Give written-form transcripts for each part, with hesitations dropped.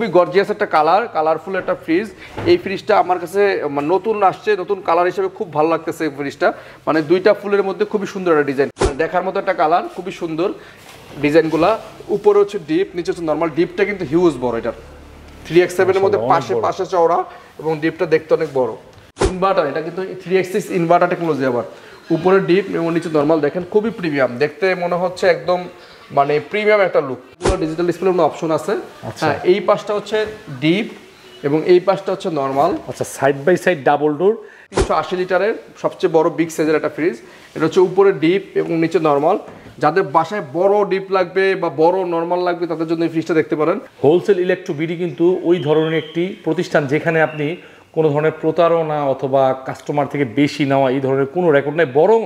খুবই গর্জিয়াস একটা কালারফুল একটা ফ্রিজ। এই ফ্রিজটা আমার কাছে নতুন আসছে, নতুন কালার হিসেবে খুব ভালো লাগতেছে এই ফ্রিজটা। মানে দুইটা ফুলের মধ্যে খুবই সুন্দর একটা ডিজাইন, দেখার মতো একটা কালার, খুবই সুন্দর ডিজাইনগুলা। উপরে হচ্ছে ডিপ, নিচে হচ্ছে নর্মাল। ডিপটা কিন্তু হিউজ বড়, এটার 3x7 এর মধ্যে পাশে চওড়া এবং ডিপটা দেখতে অনেক বড়। ইনভার্টার, এটা কিন্তু 3x6 ইনভার্টার টেকনোলজি। আবার উপরে ডিপ এবং নিচে নর্মাল, দেখেন খুবই প্রিমিয়াম, দেখতে মনে হচ্ছে একদম মানে প্রিমিয়াম একটা লুক। পুরো ডিজিটাল ডিসপ্লের কোনো অপশন আছে। হ্যাঁ, এই পাশটা হচ্ছে ডিপ এবং এই পাশটা হচ্ছে নর্মাল। আচ্ছা, side by side double door. 380 লিটারের সবচেয়ে বড় বিগ সাইজের একটা ফ্রিজ। এটা হচ্ছে উপরে ডিপ এবং নিচে নর্মাল। যাদের বাসায় বড় ডিপ লাগবে বা বড় নর্মাল লাগবে তাদের জন্য এই ফ্রিজটা দেখতে পারেন। হোলসেল ইলেকট্রো বিডি কিন্তু ওই ধরনের একটি প্রতিষ্ঠান যেখানে আপনি কোনো ধরনের প্রতারণা অথবা কাস্টমার থেকে বেশি নেওয়া এই ধরনের কোনো রেকর্ড নেই, বরং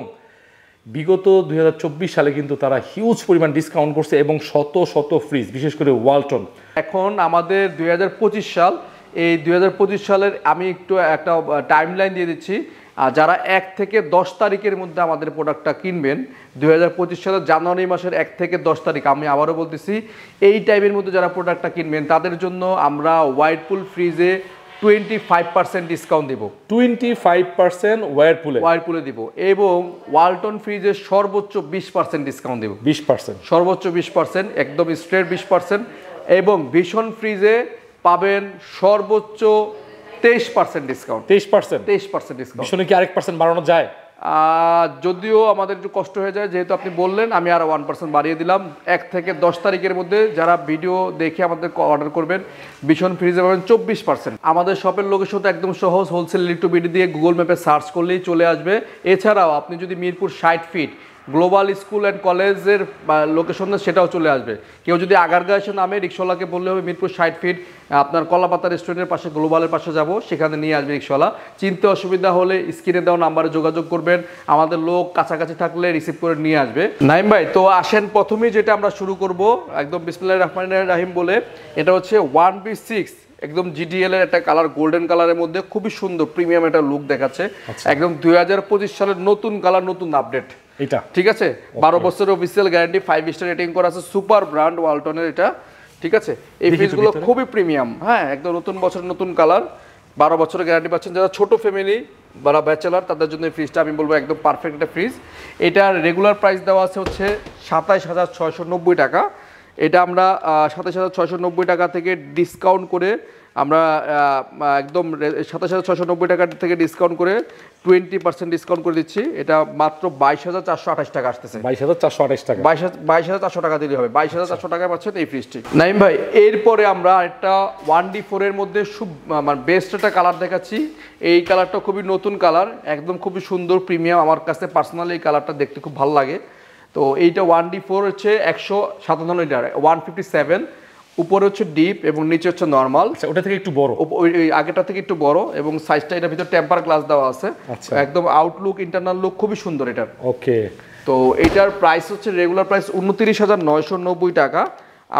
বিগত 2024 সালে কিন্তু তারা হিউজ পরিমাণ ডিসকাউন্ট করছে এবং শত শত ফ্রিজ, বিশেষ করে ওয়ালটন। এখন আমাদের 2025 সাল, এই 2025 সালের আমি একটু একটা টাইম লাইন দিয়ে দিচ্ছি। যারা 1 থেকে 10 তারিখের মধ্যে আমাদের প্রোডাক্টটা কিনবেন, 2025 সালের জানুয়ারি মাসের 1 থেকে 10 তারিখ, আমি আবারও বলতেছি, এই টাইমের মধ্যে যারা প্রোডাক্টটা কিনবেন তাদের জন্য আমরা ওয়াইরপুল ফ্রিজে 25% ডিসকাউন্ট দিব। 25% ওয়ারপুলে দিব এবং ওয়ালটন ফ্রিজে সর্বোচ্চ 20% ডিসকাউন্ট দিব। 20%, সর্বোচ্চ 20%, একদম স্ট্রেট 20%। এবং ভীষণ ফ্রিজে পাবেন সর্বোচ্চ 23% ডিসকাউন্ট। 23% ডিসকাউন্ট। ভীষণে কি আরেক পার্সেন্ট বাড়ানো যায়? যদিও আমাদের একটু কষ্ট হয়ে যায়, যেহেতু আপনি বললেন, আমি আরও 1% বাড়িয়ে দিলাম। 1 থেকে 10 তারিখের মধ্যে যারা ভিডিও দেখে আমাদের অর্ডার করবেন, ভীষণ ফ্রিজে পাবেন 24%। আমাদের শপের লোকেশন তো একদম সহজ, হোলসেল ইলেকট্রো বিডি দিয়ে গুগল ম্যাপে সার্চ করলেই চলে আসবে। এছাড়াও আপনি যদি Mirpur 60 feet global school and কলেজের লোকেশন, সেটাও চলে আসবে। কেউ যদি আগারগাঁ এসে নামে, রিক্সাওয়ালাকে বললে হবে মিরপুর 60 ফিট আপনার কলাপাতা রেস্টুরেন্টের পাশে, গ্লোবালের পাশে যাব, সেখানে নিয়ে আসবে রিক্সাওয়ালা। চিনতে অসুবিধা হলে স্ক্রিনে দেওয়া নাম্বারে যোগাযোগ করবেন, আমাদের লোক কাছাকাছি থাকলে রিসিভ করে নিয়ে আসবে। নাইম ভাই, তো আসেন, প্রথমেই যেটা আমরা শুরু করব একদম বিসমিল্লাহির রহমানির রহিম বলে, এটা হচ্ছে 1B6 একদম জিডিএল এর একটা কালার, গোল্ডেন কালারের মধ্যে খুবই সুন্দর প্রিমিয়াম একটা লুক দেখাচ্ছে। একদম 2025 সালের নতুন কালার, নতুন আপডেট এটা, ঠিক আছে। 12 বছরের অফিসিয়াল গ্যারান্টি, 5 স্টার রেটিং করা আছে, সুপার ব্র্যান্ড ওয়ালটনের এটা, ঠিক আছে। এই ফ্রিজগুলো খুবই প্রিমিয়াম। হ্যাঁ, একদম নতুন বছর নতুন কালার, 12 বছরের গ্যারান্টি পাচ্ছেন। যারা ছোট ফ্যামিলি বা ব্যাচেলার তাদের জন্য এই ফ্রিজটা আমি বলবো একদম পারফেক্ট একটা ফ্রিজ। এটার রেগুলার প্রাইস দেওয়া আছে হচ্ছে 27,690 টাকা। এটা আমরা 27,690 টাকা থেকে ডিসকাউন্ট করে আমরা একদম 27,690 টাকা থেকে ডিসকাউন্ট করে 20% ডিসকাউন্ট করে দিচ্ছি। এটা মাত্র 22,428 টাকা আসতেছে। 22,428 টাকা, 22,400 টাকা দিলে হবে। 22,400 টাকায় পাচ্ছেন এই ফ্রিজটি। নাইম ভাই, এরপরে আমরা একটা 1D4 এর মধ্যে মানে বেস্ট একটা কালার দেখাচ্ছি। এই কালারটা খুবই নতুন কালার, একদম খুবই সুন্দর প্রিমিয়াম। আমার কাছে পার্সোনালি এই কালারটা দেখতে খুব ভালো লাগে। তো এইটা 1D4 হচ্ছে 157 লিটার, 157। উপরে হচ্ছে ডিপ এবং নিচে হচ্ছে নর্মাল। ওটা থেকে একটু বড়, আগেটা থেকে একটু বড়, এবং সাইজটা এটার ভিতর টেম্পার গ্লাস দেওয়া আছে। একদম আউটলুক, ইন্টারনাল লুক খুবই সুন্দর এটার। ওকে, তো এটার প্রাইস হচ্ছে রেগুলার প্রাইস 29,990 টাকা।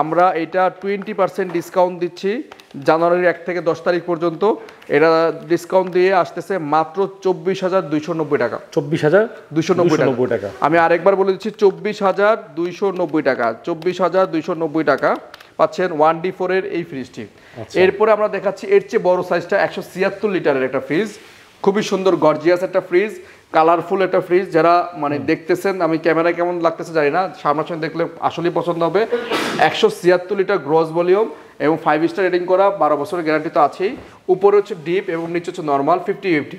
আমরা এটা 20% ডিসকাউন্ট দিচ্ছি জানুয়ারির 1 থেকে 10 তারিখ পর্যন্ত। এটা ডিসকাউন্ট দিয়ে আসতেছে মাত্র 24,290 টাকা। 24,290 টাকা। আমি আরেকবার বলে দিচ্ছি, 24,290 টাকা। 24,290 টাকা পাচ্ছেন 1D4 এর এই ফ্রিজটি। এরপরে আমরা দেখাচ্ছি এর চেয়ে বড় সাইজটা, 176 লিটারের একটা ফ্রিজ। খুবই সুন্দর গর্জিয়াস একটা ফ্রিজ, কালারফুল একটা ফ্রিজ। যারা মানে দেখতেছেন, আমি ক্যামেরায় কেমন লাগতেছে জানি না, সামনাসামনি দেখলে আসলেই পছন্দ হবে। 176 লিটার গ্রস ভলিউম এবং 5 স্টার রেটিং করা, 12 বছরের গ্যারান্টি তো আছেই। উপরে হচ্ছে ডিপ এবং নিচে হচ্ছে নর্মাল 50-50।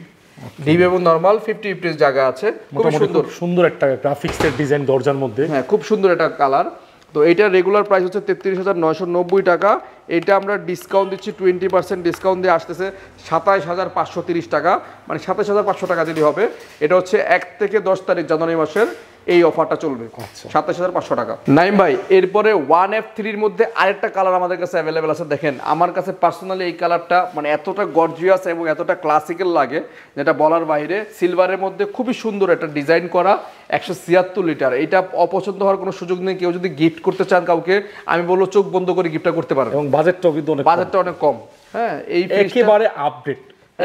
ডিপ এবং নর্মাল 50-50 জায়গা আছে। খুব সুন্দর সুন্দর একটা গ্রাফিক্সের ডিজাইন দরজার মধ্যে। হ্যাঁ, খুব সুন্দর একটা কালার। তো এইটার রেগুলার প্রাইস হচ্ছে 33,990 টাকা। এটা আমরা ডিসকাউন্ট দিচ্ছি, 20% ডিসকাউন্ট দিয়ে আসতেছে 27,530 টাকা, মানে 27,500 টাকা দিলে হবে। এটা হচ্ছে 1 থেকে 10 তারিখ জানুয়ারি মাসের এই অফারটা চলবে। 27,500 টাকা। নাইম ভাই, এরপরে 1F3 মধ্যে আরেকটা কালার আমাদের কাছে অ্যাভেলেবেল আছে। দেখেন, আমার কাছে পার্সোনালি এই কালারটা মানে এতটা গর্জিয়াস এবং এতটা ক্লাসিক্যাল লাগে যেটা বলার বাইরে। সিলভারের মধ্যে খুবই সুন্দর একটা ডিজাইন করা, 176 লিটার। এটা অপছন্দ হওয়ার কোনো সুযোগ নেই। কেউ যদি গিফট করতে চান কাউকে, আমি বলবো চোখ বন্ধ করে গিফটটা করতে পারেন, এবং বাজেটটাও কিন্তু অনেক কম। হ্যাঁ, এই একেবারে আপডেট,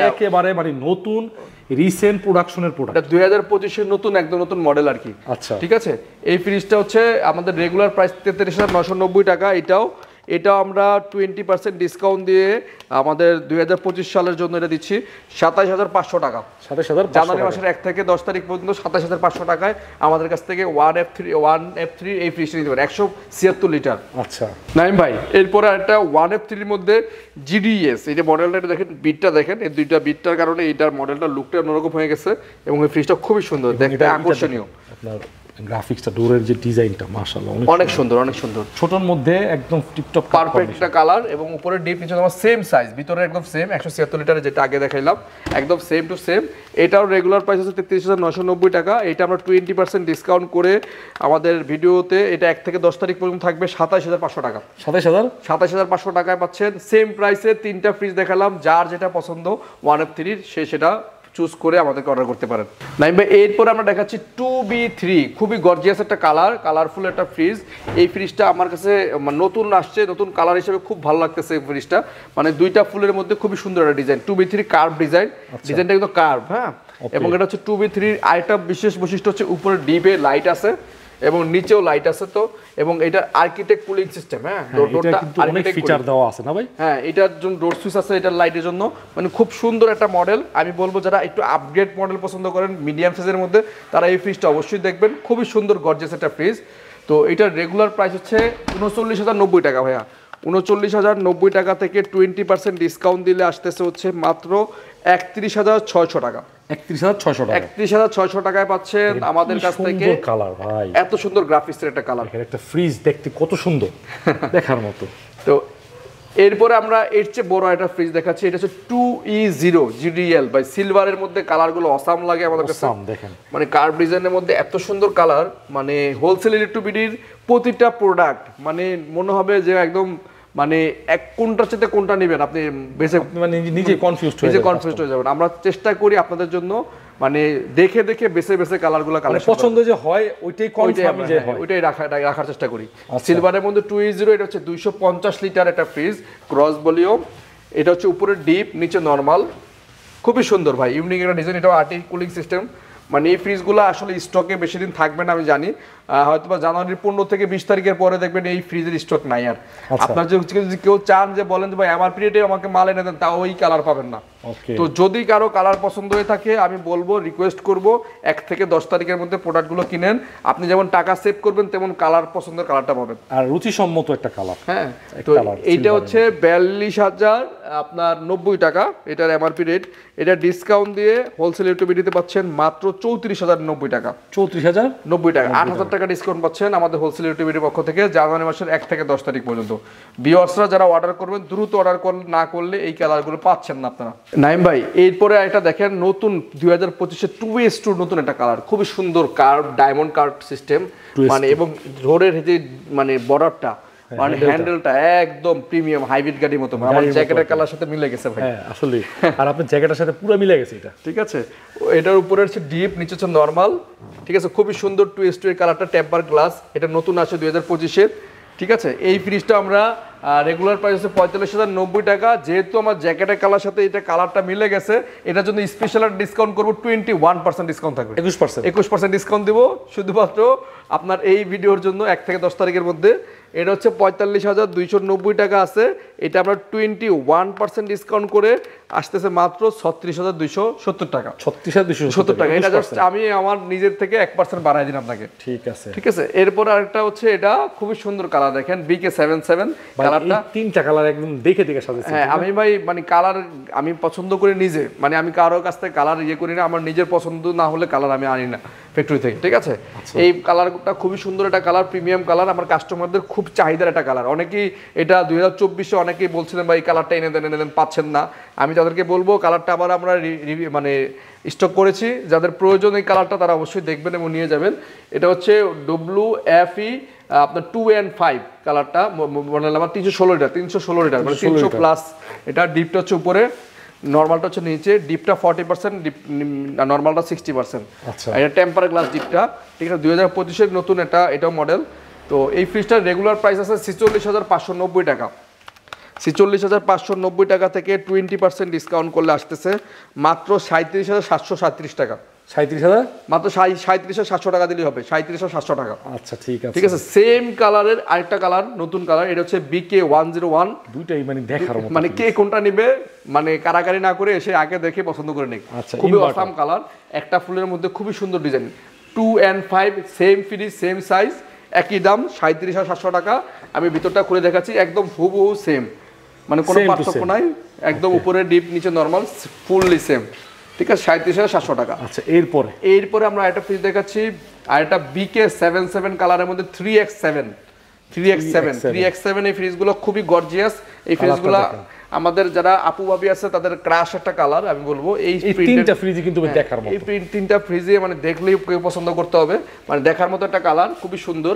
একেবারে মানে নতুন রিসেন্ট প্রোডাকশনের প্রোডাক্ট। এটা 2025 এর নতুন, একদম নতুন মডেল আর কি। আচ্ছা, ঠিক আছে। এই ফ্রিজটা হচ্ছে আমাদের রেগুলার প্রাইস 33,990 টাকা। এটাও এটাও আমরা 20% ডিসকাউন্ট দিয়ে আমাদের 2025 সালের জন্য এটা দিচ্ছি 27,500 টাকা। 27,500 জানুয়ারি মাসের 1 থেকে 10 তারিখ পর্যন্ত 27,500 টাকায় আমাদের কাছ থেকে 1F3 এই ফ্রিজটা নিতে পারেন 176 লিটার। আচ্ছা নাইম ভাই, এরপরে একটা 1F3 এর মধ্যে GDS, এই যে মডেলটা এটা দেখেন, বিটটা দেখেন, এই দুইটা বিটটার কারণে এইটার মডেলটা লুকটা অন্যরকম হয়ে গেছে এবং এই ফ্রিজটা খুবই সুন্দর দেখতে, আকর্ষণীয়। আপনার গ্রাফিক্সটা, ডোরের যে ডিজাইনটা মাশাআল্লাহ অনেক সুন্দর, অনেক সুন্দর, ছোটর মধ্যে একদম টিপটপ পারফেক্ট একটা কালার এবং উপরে ডিপ নিচে তোমার সেম সাইজ, ভিতরে একদম সেম 176 লিটারের যেটা আগে দেখাইলাম একদম সেম টু সেম। এটাও রেগুলার প্রাইস হচ্ছে 33,990 টাকা। এটা আমরা 20% ডিসকাউন্ট করে আমাদের ভিডিওতে এটা 1 থেকে 10 তারিখ পর্যন্ত থাকবে 27,500 টাকা। 27,500 টাকায় পাচ্ছেন সেম প্রাইসে 3টা ফ্রিজ দেখালাম। যার যেটা পছন্দ 1F3 সে সেটা চুজ করে আমাদেরকে অর্ডার করতে পারেন। নাইম ভাই, এরপর আমরা দেখাচ্ছি 2B3, খুবই গর্জিয়াস একটা কালারফুল একটা ফ্রিজ। এই ফ্রিজটা আমার কাছে নতুন আসছে, নতুন কালার হিসেবে খুব ভালো লাগতেছে এই ফ্রিজটা, মানে দুইটা ফুলের মধ্যে খুবই সুন্দর একটা ডিজাইন। 2B3 কার্ভ ডিজাইন, ডিজাইনটা কিন্তু কার্ভ, হ্যাঁ। এবং এটা হচ্ছে 2B3 আরেকটা বিশেষ বৈশিষ্ট্য হচ্ছে উপরে ডিপে লাইট আছে এবং নিচেও লাইট আছে। তো এবং এটা আর্কিটেক্ট কুলিং সিস্টেম, হ্যাঁ, ডোরটা অনেক ফিচার দেওয়া আছে না ভাই? হ্যাঁ, এটার জন্য ডোর সুইচ আছে, এটার লাইটের জন্য, মানে খুব সুন্দর একটা মডেল। আমি বলবো যারা একটু আপগ্রেড মডেল পছন্দ করেন মিডিয়াম সাইজের মধ্যে, তারা এই ফ্রিজটা অবশ্যই দেখবেন। খুবই সুন্দর গর্জিয়াস একটা ফ্রিজ। তো এটার রেগুলার প্রাইস হচ্ছে 39,090 টাকা ভাইয়া। 39,090 টাকা থেকে 20% ডিসকাউন্ট দিলে আসতেছে হচ্ছে মাত্র 31,600 টাকা। 31,600 টাকা, 31,600 টাকায় পাচ্ছেন আমাদের কাছ থেকে। কালার ভাই, এত সুন্দর গ্রাফিক্সের একটা কালার, একটা ফ্রিজ দেখতে কত সুন্দর, দেখার মতো। তো এরপরে আমরা এর চেয়ে বড় একটা ফ্রিজ দেখাচ্ছি। এটা হচ্ছে 2E0 GDL বাই সিলভারের মধ্যে, কালারগুলো অসাম লাগে আমাদের কাছে। দেখেন, মানে কার্ভ ডিজাইনের মধ্যে এত সুন্দর কালার, মানে হোলসেল ইলেকট্রিবিডির প্রতিটা প্রোডাক্ট মানে মনে হবে যে একদম মানে এক কোনটার চেয়ে কোনটা নেবেন আপনি বেশি, মানে নিজে কনফিউজ হয়ে যাবেন। আমরা চেষ্টা করি আপনাদের জন্য মানে দেখে দেখে বেছে কালারগুলো কালেকশন পছন্দ যে হয় ওইটাই কনফার্ম যে হয় ওইটাই রাখার চেষ্টা করি। সিলভারের মধ্যে 2E0, এটা হচ্ছে 250 লিটার একটা ফ্রিজ, ক্রস ভলিউম। এটা হচ্ছে উপরে ডিপ, নিচে নরমাল, খুবই সুন্দর ভাই, ইউনিক একটা ডিজাইন। এটা আর্টিক কুলিং সিস্টেম। মানে এই ফ্রিজগুলো আসলে স্টকে বেশি দিন থাকবে না আমি জানি, হয়তো বা জানুয়ারির 15 থেকে 20 তারিখের পরে দেখবেন এই ফ্রিজের স্টক নাই আর। আপনার যদি কেউ চান যে বলেন যে ভাই আমার পিরিয়ডে আমাকে মাল এনে দেন, তাও ওই কালার পাবেন না। তো যদি কারো কালার পছন্দ হয়ে থাকে আমি বলবো, রিকোয়েস্ট করব 1 থেকে 10 তারিখের মধ্যে প্রোডাক্টগুলো কিনেন। আপনি যেমন টাকা সেভ করবেন তেমন কালার পছন্দের কালারটা পাবেন, আর রুচিসম্মত একটা কালার। হ্যাঁ, তো এইটা হচ্ছে 42,090 টাকা এটার এমআরপি রেট। এটা ডিসকাউন্ট দিয়ে হোলসেল ইউটিলিটিতে পাচ্ছেন মাত্র 34,090 টাকা। 34,090 টাকা, 8,000 টাকা ডিসকাউন্ট পাচ্ছেন আমাদের হোলসেল ইউটিলিটির পক্ষ থেকে জানুয়ারি মাসের 1 থেকে 10 তারিখ পর্যন্ত। ভিউয়ার্সরা যারা অর্ডার করবেন দ্রুত অর্ডার না করলে এই কালারগুলো পাচ্ছেন না আপনারা। নাইম ভাই, এরপরে এটা দেখেন নতুন 2025-এর 2S2 নতুন একটা কালার, খুবই সুন্দর কার্ভ, ডায়মন্ড কার্ভ সিস্টেম, মানে এবং রোডের যে মানে বর্ডারটা, মানে হ্যান্ডেলটা একদম প্রিমিয়াম হাইব্রিড গাড়ির মতো, আমার জ্যাকেটের কালার সাথে মিলে গেছে ভাই। হ্যাঁ আসলে, আর আপনার জ্যাকেটের সাথে পুরো মিলে গেছে এটা। ঠিক আছে, এটার উপরে হচ্ছে ডিপ, নিচে হচ্ছে নরমাল। ঠিক আছে, খুবই সুন্দর 2S2 এর কালারটা, টেম্পার গ্লাস। এটা নতুন আসে 2025-এর। ঠিক আছে, এই ফ্রিজটা আমরা রেগুলার প্রাইস হচ্ছে 45,090 টাকা। যেহেতু আমার জ্যাকেটের কালার সাথে এটা কালারটা মিলে গেছে, এটার জন্য স্পেশাল ডিসকাউন্ট করবো, 21% ডিসকাউন্ট থাকবে। 21% ডিসকাউন্ট দিব শুধুমাত্র আপনার এই ভিডিওর জন্য 1 থেকে 10 তারিখের মধ্যে। এটা হচ্ছে 45,290 টাকা আছে, এটা আমরা 21% ডিসকাউন্ট করে আসতেছে মাত্র 36,270 টাকা। 36,270 টাকা। এটা জাস্ট আমি আমার নিজের থেকে 1% বাড়াই দিন আপনাকে। ঠিক আছে। এরপর আরেকটা হচ্ছে, এটা খুবই সুন্দর কালার, দেখেন BK77 কালারটা, তিনটা কালার একদম দেখে সাজাইছে। হ্যাঁ, আমি ভাই মানে কালার আমি পছন্দ করি নিজে, মানে আমি কারোর কাছ থেকে কালার করি না, আমার নিজের পছন্দ না হলে কালার আমি আনি না ফ্যাক্টরি থেকে। ঠিক আছে, এই কালারটা খুবই সুন্দর একটা কালার, প্রিমিয়াম কালার, আমার কাস্টমারদের খুব চাহিদার একটা কালার। অনেকেই এটা 2024-এ অনেকেই বলছিলেন ভাই কালারটা এনে দেন, পাচ্ছেন না। আমি তাদেরকে বলবো কালারটা আবার আমরা মানে স্টক করেছি, যাদের প্রয়োজন এই কালারটা তারা অবশ্যই দেখবেন এবং নিয়ে যাবেন। এটা হচ্ছে WFE আপনার 2N5 কালারটা, মডেল নাম্বার 316 লিটার মানে 300 প্লাস। এটা ডিপটা হচ্ছে উপরে, নরমালটা হচ্ছে নিচে, ডিপটা 40%, নরমালটা 60%। এটা টেম্পার গ্লাস ডিপটা। ঠিক আছে, 2025-এর নতুন এটাও মডেল। তো এই ফ্রিজটার রেগুলার প্রাইস আছে 46,590 টাকা। 46,590 টাকা থেকে 20% ডিসকাউন্ট করলে আসতেছে মাত্র 37,737 টাকা। 37,000 মাত্র 37,700 টাকা দিলেই হবে, 37,700 টাকা। আচ্ছা ঠিক আছে ঠিক আছে, সেম কালারের আরেকটা কালার, নতুন কালার, এটা হচ্ছে BK101। দুইটাই মানে দেখার মতো, মানে কে কোনটা নিবে মানে কারাকারি না করে এসে আগে দেখে পছন্দ করে নিক। আচ্ছা, খুবই inverter। অসাম কালার, একটা ফুলের মধ্যে খুবই সুন্দর design, 2 and 5 same fridge same size, একই দাম 37,700 টাকা। আমি ভিতরটা খুলে দেখাচ্ছি, একদম হুবহু সেম, মানে কোনো Same to পার্থক্য same। নাই, একদম উপরে ডিপ নিচে নরমাল, ফুললি সেম। ঠিক আছে, 37,700 টাকা। আচ্ছা এরপরে এরপরে আমরা একটা ফ্রিজ দেখাচ্ছি, আর একটা BK77 কালারের মধ্যে 3x7 এই ফ্রিজগুলো খুবই গর্জিয়াস। এই ফ্রিজগুলো আমাদের যারা আপু ভাবি আছে তাদের ক্রাশ একটা কালার আমি বলবো। এই তিনটা ফ্রিজই কিন্তু দেখার মতো, এই তিনটা ফ্রিজে মানে দেখলেই কেউ পছন্দ করতে হবে, মানে দেখার মতো একটা কালার, খুবই সুন্দর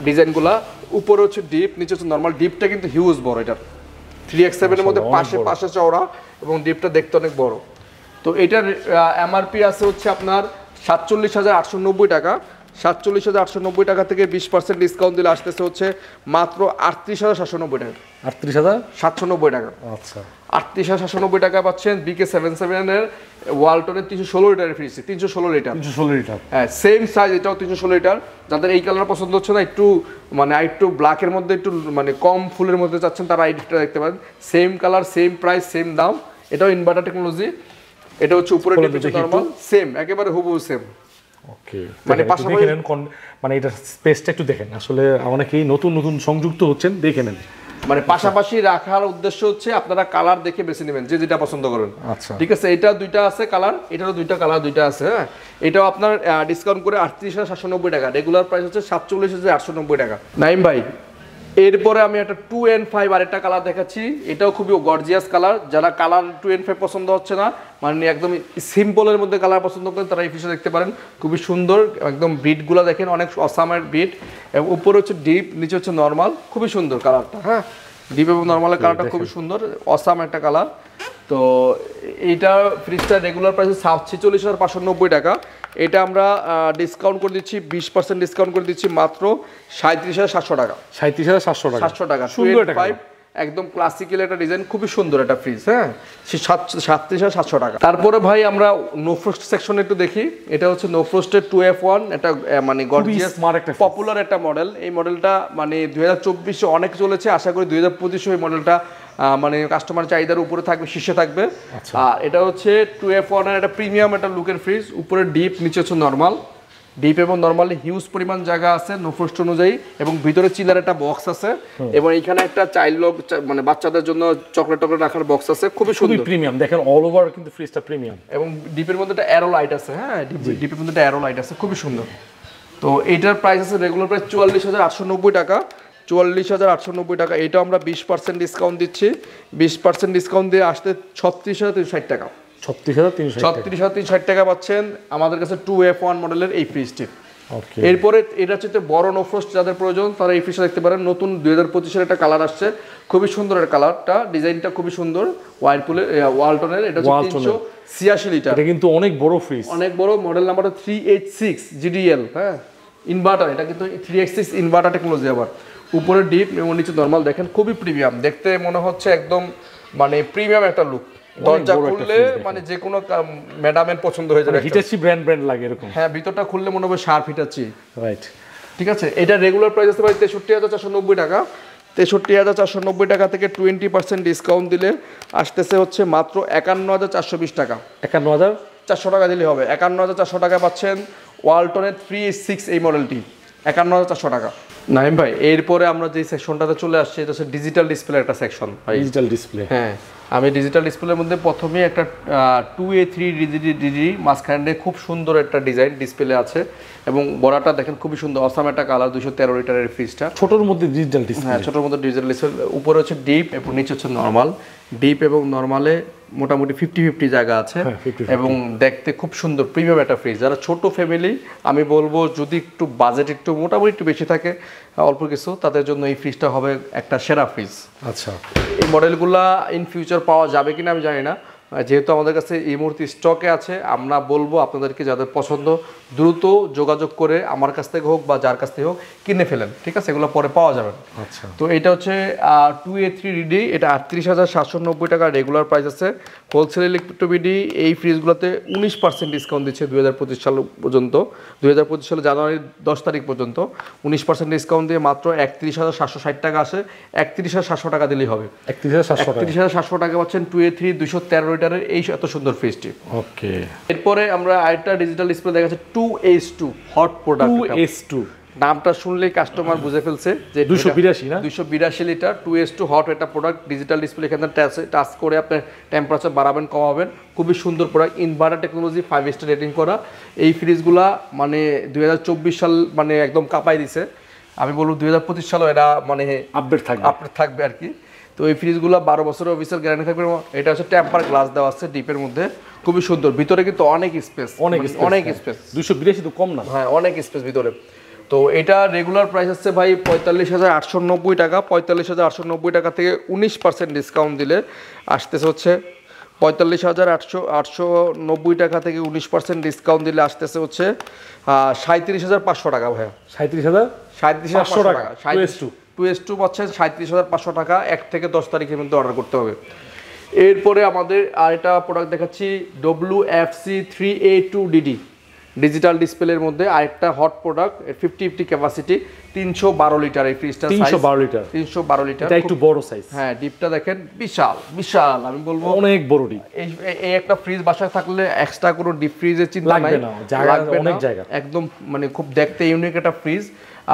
ডিজাইনগুলা। উপরে হচ্ছে ডিপ, নিচে হচ্ছে নরমাল। ডিপটা কিন্তু হিউজ বড়, এটার 3x7 এর মধ্যে পাশে চওড়া এবং ডিপটা দেখতে অনেক বড়। তো এটার MRP আছে হচ্ছে আপনার 47,890 টাকা। 47,890 টাকা থেকে 20% ডিসকাউন্ট দিলে আসতেছে হচ্ছে মাত্র 38,790 টাকা। 38,790 টাকা। আচ্ছা 38,790 টাকা পাচ্ছেন BK77 এর ওয়ালটনের 316 লিটারের ফ্রিজ, 316 লিটার। হ্যাঁ সেম সাইজ, এটাও 316 লিটার। যাদের এই কালার পছন্দ হচ্ছে না, একটু মানে একটু ব্ল্যাকের মধ্যে একটু মানে কম ফুলের মধ্যে চাচ্ছেন, তারা এই ডিপটা দেখতে পারেন। Same colour same price same দাম। এটাও ইনভার্টার টেকনোলজি। এটা হচ্ছে উপরে নরমাল সেম, একেবারে হুবহু সেম। ওকে, মানে পাশাপাশি মানে এটা স্পেসটা একটু দেখেন, আসলে অনেকেই নতুন নতুন সংযুক্ত হচ্ছেন, দেখে নেন। মানে পাশাপাশি রাখার উদ্দেশ্য হচ্ছে আপনারা কালার দেখে বেছে নেবেন, যে যেটা পছন্দ করেন। আচ্ছা ঠিক আছে, এটা দুইটা আছে কালার, এটারও দুইটা কালার দুইটা আছে। হ্যাঁ, এটাও আপনার ডিসকাউন্ট করে 38,790 টাকা, রেগুলার প্রাইস হচ্ছে 47,890 টাকা। নাইম ভাই, এরপরে আমি একটা 2 and 5 আরেকটা কালার দেখাচ্ছি, এটাও খুবই গর্জিয়াস কালার। যারা কালার 2 and 5 পছন্দ হচ্ছে না, মানে একদম সিম্পলের মধ্যে কালার পছন্দ করেন, তারা এই ফিশে দেখতে পারেন। খুবই সুন্দর, একদম বিটগুলো দেখেন অনেক অসামের বিট, এবং উপরে হচ্ছে ডিপ, নিচে হচ্ছে নর্মাল। খুবই সুন্দর কালারটা। হ্যাঁ, ডিপ এবং নর্মালের কালারটা খুবই সুন্দর, অসাম একটা কালার। তো এইটা ফ্রিজটা রেগুলার প্রাইস 46,590 টাকা। এটা আমরা ডিসকাউন্ট করে দিচ্ছি, 20% ডিসকাউন্ট করে দিচ্ছি মাত্র 37,700 টাকা। 37,700 টাকা, সুন্দর একটা একদম ক্লাসিক্যাল একটা ডিজাইন, খুবই সুন্দর একটা ফ্রিজ। হ্যাঁ, 37,700 টাকা। তারপরে ভাই আমরা নো ফ্রস্ট সেকশন একটু দেখি। এটা হচ্ছে নো ফ্রস্টের 2F1, এটা মানে গর্জিয়াস পপুলার একটা মডেল। এই মডেলটা মানে 2024-এ অনেক চলেছে, আশা করি 2025-এ এই মডেলটা মানে কাস্টমার চাহিদার উপরে থাকবে, শীর্ষে থাকবে। আর এটা হচ্ছে 2F1 এর একটা প্রিমিয়াম একটা লুকের ফ্রিজ, উপরে ডিপ নিচে হচ্ছে নর্মাল। ডিপ এবং নরমালি হিউজ পরিমাণ জায়গা আছে নো ফ্রস্ট অনুযায়ী, এবং ভিতরে চিলার একটা বক্স আছে, এবং এখানে একটা চাইল্ড লক মানে বাচ্চাদের জন্য চকলেট রাখার বক্স আছে। খুবই সুন্দর, প্রিমিয়াম দেখেন, অল ওভার কিন্তু ফ্রিজটা প্রিমিয়াম। এবং ডিপের মধ্যে একটা অ্যারো লাইট আছে। হ্যাঁ, ডিপের মধ্যে একটা অ্যারো লাইট আছে, খুবই সুন্দর। তো এইটার প্রাইস আছে রেগুলার প্রাইস 44,890 টাকা। 44,890 টাকা। এটা আমরা 20% ডিসকাউন্ট দিচ্ছি, 20% ডিসকাউন্ট দিয়ে আসতে 36,360 টাকা। 36,360 টাকা পাচ্ছেন আমাদের কাছে 2F1 মডেলের এই ফ্রিজটি। এরপরে এটা হচ্ছে বড় নো ফ্রস্ট যাদের প্রয়োজন, তারা এই ফ্রিজটা দেখতে পারেন। নতুন 2025-এর একটা কালার আসছে, খুবই সুন্দর এর কালারটা, ডিজাইনটা খুবই সুন্দর। ওয়াইরপুলের ওয়ালটনের, এটা হচ্ছে 386 লিটার। এটা কিন্তু অনেক বড় ফ্রিজ, অনেক বড়। মডেল নাম্বারটা 3H6 GDL। হ্যাঁ, ইনভার্টার, এটা কিন্তু 3H6 ইনভার্টার টেকনোলজি। আবার উপরে ডিপ এবং নিচে নরমাল, দেখেন খুবই প্রিমিয়াম, দেখতে মনে হচ্ছে একদম মানে প্রিমিয়াম একটা লুক। দরজা খুললে মানে যে কোনো ম্যাডামের পছন্দ হয়ে যাবে, হিটাচি ব্র্যান্ড লাগে এরকম। হ্যাঁ, ভিতরটা খুললে মনে হবে শার্প হিটাচি। রাইট, ঠিক আছে। এটা রেগুলার প্রাইস আছে ভাই 63,490 টাকা। 63,490 টাকা থেকে 20% ডিসকাউন্ট দিলে আসতেছে হচ্ছে মাত্র 51,420 টাকা। 51,400 টাকা দিলে হবে। 51,400 টাকা পাচ্ছেন ওয়ালটনের 3H6 এই মডেলটি, 51,400 টাকা। নাইম ভাই, এরপরে আমরা যে সেকশনটাতে চলে আসছি, এটা হচ্ছে ডিজিটাল ডিসপ্লে একটা সেকশন। ডিজিটাল ডিসপ্লে, হ্যাঁ, আমি ডিজিটাল ডিসপ্লের মধ্যে প্রথমে একটা 2A3 ডিজি মাঝখানে খুব সুন্দর একটা ডিজাইন ডিসপ্লে আছে, এবং বড়াটা দেখেন খুবই সুন্দর, অসাম একটা কালার। 213 লিটারের ফ্রিজটা, ছোটোর মধ্যে ডিজিটাল ডিসপ্লে। হ্যাঁ, ছোটোর মধ্যে ডিজিটাল ডিসপ্লে। উপরে হচ্ছে ডিপ এবং নিচে হচ্ছে নর্মাল। ডিপ এবং নর্মালে মোটামুটি 50-50 জায়গা আছে, এবং দেখতে খুব সুন্দর প্রিমিয়াম একটা ফ্রিজ। যারা ছোট ফ্যামিলি, আমি বলবো যদি একটু বাজেট একটু মোটামুটি একটু বেশি থাকে, অল্প কিছু, তাদের জন্য এই ফ্রিজটা হবে একটা সেরা ফ্রিজ। আচ্ছা, এই মডেলগুলা ইন ফিউচার পাওয়া যাবে কিনা আমি জানি না, যেহেতু আমাদের কাছে এই মুহূর্তে স্টকে আছে, আমরা বলবো আপনাদেরকে যাদের পছন্দ দ্রুত যোগাযোগ করে আমার কাছ থেকে হোক বা যার কাছ থেকে হোক কিনে ফেলেন, ঠিক আছে? এগুলো পরে পাওয়া যাবে। আচ্ছা, তো এটা হচ্ছে 2A3DD, এটা 38,790 টাকা রেগুলার প্রাইস আছে। হোলসেল ইলেকট্রোবিডি এই ফ্রিজগুলোতে 19% ডিসকাউন্ট দিচ্ছে 2025 সাল পর্যন্ত, 2025 সালে জানুয়ারির 10 তারিখ পর্যন্ত 19% ডিসকাউন্ট দিয়ে মাত্র 31,760 টাকা আসে। 31,700 টাকা দিলেই হবে। 31,700 টাকা পাচ্ছেন 2A3 213 লিটারের এই এত সুন্দর ফ্রিজটি। ওকে, এরপরে আমরা আরেকটা ডিজিটাল ডিসপ্লে দেখাচ্ছি 2H2 হট প্রোডাক্ট। 2H2 নামটা শুনলেই কাস্টমার বুঝে ফেলছে যে 282 না, 282 লিটার 2H2 হট একটা প্রোডাক্ট। ডিজিটাল ডিসপ্লে এখানে টাচ করে আপনি টেম্পারেচার বাড়াবেন কমাবেন, খুবই সুন্দর product. Inverter technology 5 star rating করা এই ফ্রিজগুলা মানে 2024 সাল মানে একদম কাঁপাই দিছে। আমি বলবো 2025 সালও এটা মানে আপডেট থাকবে আর কি। তো এই ফ্রিজগুলো 12 বছরের অফিসিয়াল গ্যারান্টি থাকবে। এটা হচ্ছে টেম্পার গ্লাস দেওয়া আছে ডিপের মধ্যে, খুবই সুন্দর। ভিতরে কিন্তু অনেক স্পেস, অনেক স্পেস। 282 তো কম না, হ্যাঁ অনেক স্পেস ভিতরে। তো এটা রেগুলার প্রাইস হচ্ছে ভাই 45,890 টাকা। 45,890 টাকা থেকে 19% ডিসকাউন্ট দিলে আসতেছে হচ্ছে 45,890 টাকা থেকে 19% ডিসকাউন্ট দিলে আসতেছে হচ্ছে 37,500 টাকা ভাইয়া। 37,500 টাকা 2S2 পাচ্ছেন 37,500 টাকা। 1 থেকে 10 তারিখের মধ্যে অর্ডার করতে হবে। এরপরে আমাদের আরেকটা প্রোডাক্ট দেখাচ্ছি WFC3A2DD ডিজিটাল ডিসপ্লের মধ্যে আরেকটা হট প্রোডাক্ট। 50 ক্যাপাসিটি, 312 লিটার এই ফ্রিজটার সাইজ। 312 লিটার, এটা একটু বড় সাইজ। হ্যাঁ, ডিপটা দেখেন বিশাল বিশাল, আমি বলবো অনেক বড় ডিপ। এই একটা ফ্রিজ বাসায় থাকলে এক্সট্রা কোনো ডিপ ফ্রিজের চিন্তা লাগবে না, অনেক জায়গা, একদম মানে খুব দেখতে ইউনিক একটা ফ্রিজ।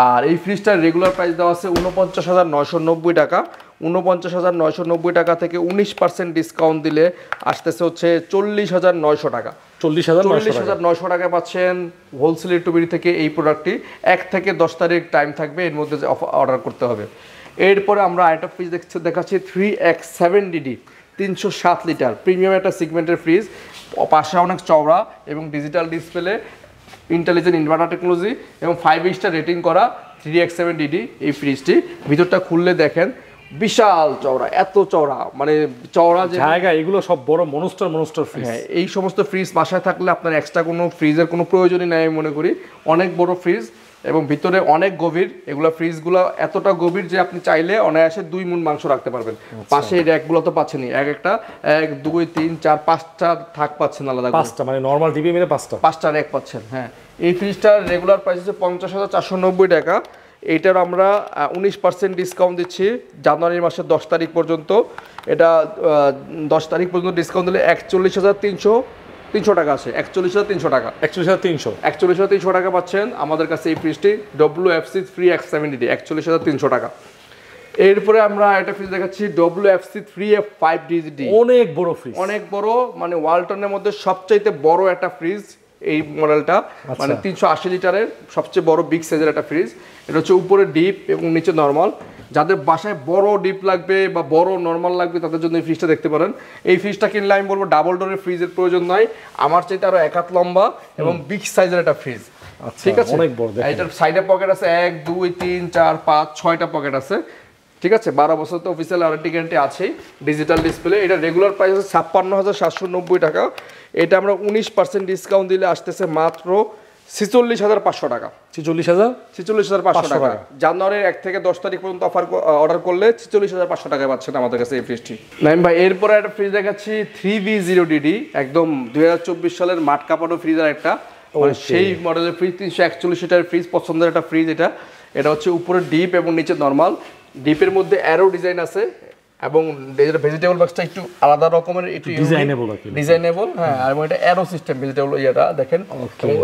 আর এই ফ্রিজটার রেগুলার প্রাইস দেওয়া আছে 49,990 টাকা। 49,990 টাকা থেকে 19% ডিসকাউন্ট দিলে আসতেছে হচ্ছে 40,900 টাকা। 40,900 টাকায় পাচ্ছেন হোলসেল ইলেকট্রোবিডি থেকে এই প্রোডাক্টটি। 1 থেকে 10 তারিখ টাইম থাকবে, এর মধ্যে অর্ডার করতে হবে। এরপরে আমরা আরেকটা ফ্রিজ দেখাচ্ছি 3X7DD 307 লিটার প্রিমিয়াম একটা সিগমেন্টের ফ্রিজ। পাশে অনেক চওড়া এবং digital display, intelligent inverter technology এবং 5 স্টার রেটিং করা 3X7DD এই ফ্রিজটি। ভিতরটা খুললে দেখেন বিশাল চওড়া, এত চওড়া মানে চওড়া জায়গা, এগুলো সব বড় মনস্টার ফ্রিজ। হ্যাঁ, এই সমস্ত ফ্রিজ বাসায় থাকলে আপনার এক্সট্রা কোনো ফ্রিজের কোনো প্রয়োজনই নাই আমি মনে করি। অনেক বড় ফ্রিজ এবং ভিতরে অনেক গভীর। এগুলো ফ্রিজগুলো এতটা গভীর যে আপনি চাইলে অনায়াসে 2 মণ মাংস রাখতে পারবেন। পাশে এই র্যাকগুলো তো পাচ্ছেনই, একটা 1 2 3 4 5টা থাক পাচ্ছেন আলাদা, 5টা মানে নরমাল টিভি মিলে 5টা র্যাক পাচ্ছেন। হ্যাঁ, এই ফ্রিজটার রেগুলার প্রাইস হচ্ছে 50,490 টাকা। এইটার আমরা 19% ডিসকাউন্ট দিচ্ছি জানুয়ারি মাসের 10 তারিখ পর্যন্ত। এটা 10 তারিখ পর্যন্ত ডিসকাউন্ট দিলে 41,300 টাকা আছে। 41,300 টাকা, 41,300 টাকা পাচ্ছেন আমাদের কাছে এই ফ্রিজটি WFC3X7DD 41,300 টাকা। এরপরে আমরা একটা ফ্রিজ দেখাচ্ছি WFC3F5DD, অনেক বড় ফ্রিজ, অনেক বড় মানে ওয়ালটনের মধ্যে সবচাইতে বড় একটা ফ্রিজ এই মডেলটা। মানে 380 লিটারের সবচেয়ে বড় বিগ সাইজের একটা ফ্রিজ। এটা হচ্ছে উপরে ডিপ এবং নিচে নর্মাল। যাদের বাসায় বড় ডিপ লাগবে বা বড় নর্মাল লাগবে তাদের জন্য এই ফ্রিজটা দেখতে পারেন। এই ফ্রিজটা কিনলে আমি বলবো ডাবল ডোরের ফ্রিজের প্রয়োজন নয়, আমার চাইতে আরো 1 হাত লম্বা এবং বিগ সাইজের একটা ফ্রিজ। ঠিক আছে, অনেক বড়। এটার সাইডে পকেট আছে 1 2 3 4 5 6টা পকেট আছে। ঠিক আছে, 12 বছর তো অফিসিয়াল ওয়ারেন্টি গ্যারান্টি আছেই। ডিজিটাল ডিসপ্লে, এটা রেগুলার প্রাইস আছে 56,790 টাকা। এটা আমরা 19% ডিসকাউন্ট দিলে আসতেছে মাত্র 46,500 টাকা। 46,500 টাকা। জানুয়ারির 1 থেকে 10 তারিখ পর্যন্ত অর্ডার করলে 46,500 টাকায় পাচ্ছেন আমাদের কাছে এই ফ্রিজটি। নাইম ভাই, এরপরে একটা ফ্রিজ দেখাচ্ছি 3V0DD, একদম 2024 সালের মাঠ কাঁপানো ফ্রিজের একটা সেই মডেলের ফ্রিজ। 341 লিটার ফ্রিজ, পছন্দের একটা ফ্রিজ এটা। এটা হচ্ছে উপরে ডিপ এবং নিচে নর্মাল। ডিপের মধ্যে অ্যারো ডিজাইন আছে এবং ভেজিটেবল বক্সটা একটু আলাদা রকমের, একটু ডিজাইনেবল। হ্যাঁ, আর এটা অ্যারো সিস্টেম ভেজিটেবল ইয়েটা দেখেন।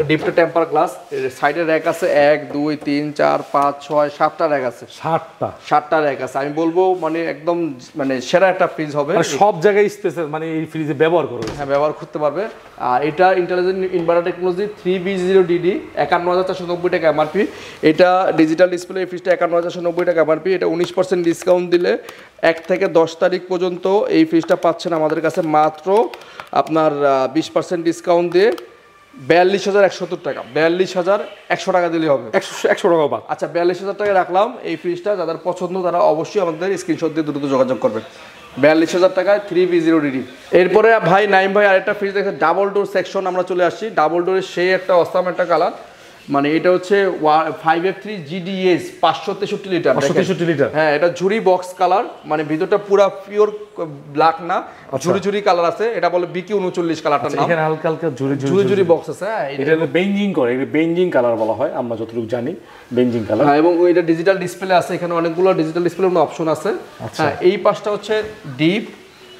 ডিপটা টেম্পার গ্লাস, সাইডে র্যাক আছে 1 2 3 4 5 6 7টা র্যাক আছে। 7টা র্যাক আছে। আমি বলবো মানে একদম মানে সেরা একটা ফ্রিজ হবে, সব জায়গায় স্পেস মানে এই ফ্রিজে ব্যবহার করবে। হ্যাঁ, ব্যবহার করতে পারবে। আর এটা ইন্টেলিজেন্ট ইনভার্টার টেকনোলজি 3V0DD 51,490 টাকা এমআরপি। এটা ডিজিটাল ডিসপ্লে এই ফ্রিজটা 51,490 টাকা এমআরপি। এটা 19% ডিসকাউন্ট দিলে 1 থেকে 10 তারিখ পর্যন্ত এই ফ্রিজটা পাচ্ছেন আমাদের কাছে মাত্র আপনার 20% ডিসকাউন্ট দিয়ে 42,170 টাকা। 42,100 টাকা দিলে হবে, 100 টাকা বাদ। আচ্ছা, 42,000 টাকা রাখলাম এই ফ্রিজটা। যাদের পছন্দ তারা অবশ্যই আমাদের স্ক্রিনশট দিয়ে দ্রুত যোগাযোগ করবেন। 42,000 টাকায় 3V0DD। এরপরে ভাই নাইম ভাই আরেকটা ফ্রিজ দেখে ডাবল ডোর সেকশন আমরা চলে আসছি। ডাবল ডোরের সেই একটা অসাম একটা কালার, মানে এটা হচ্ছে 5F3 GDS 563 লিটার। 563 লিটার, হ্যাঁ এটা ঝুরি বক্স কালার, মানে ভিতরটা পুরো পিওর ব্ল্যাক না, ঝুরি ঝুরি কালার আছে। এটা বলে BQ 39 কালারটার নাম। এখানে হালকা হালকা ঝুরি ঝুরি বক্স আছে। হ্যাঁ এটা বেঞ্জিং করে, এটা বেঞ্জিং কালার বলা হয় আমরা যতটুকু জানি, বেঞ্জিং কালার। হ্যাঁ এবং এটা ডিজিটাল ডিসপ্লে আছে, এখানে অনেকগুলো ডিজিটাল ডিসপ্লে অপশন আছে। হ্যাঁ এই পাশটা হচ্ছে ডিপ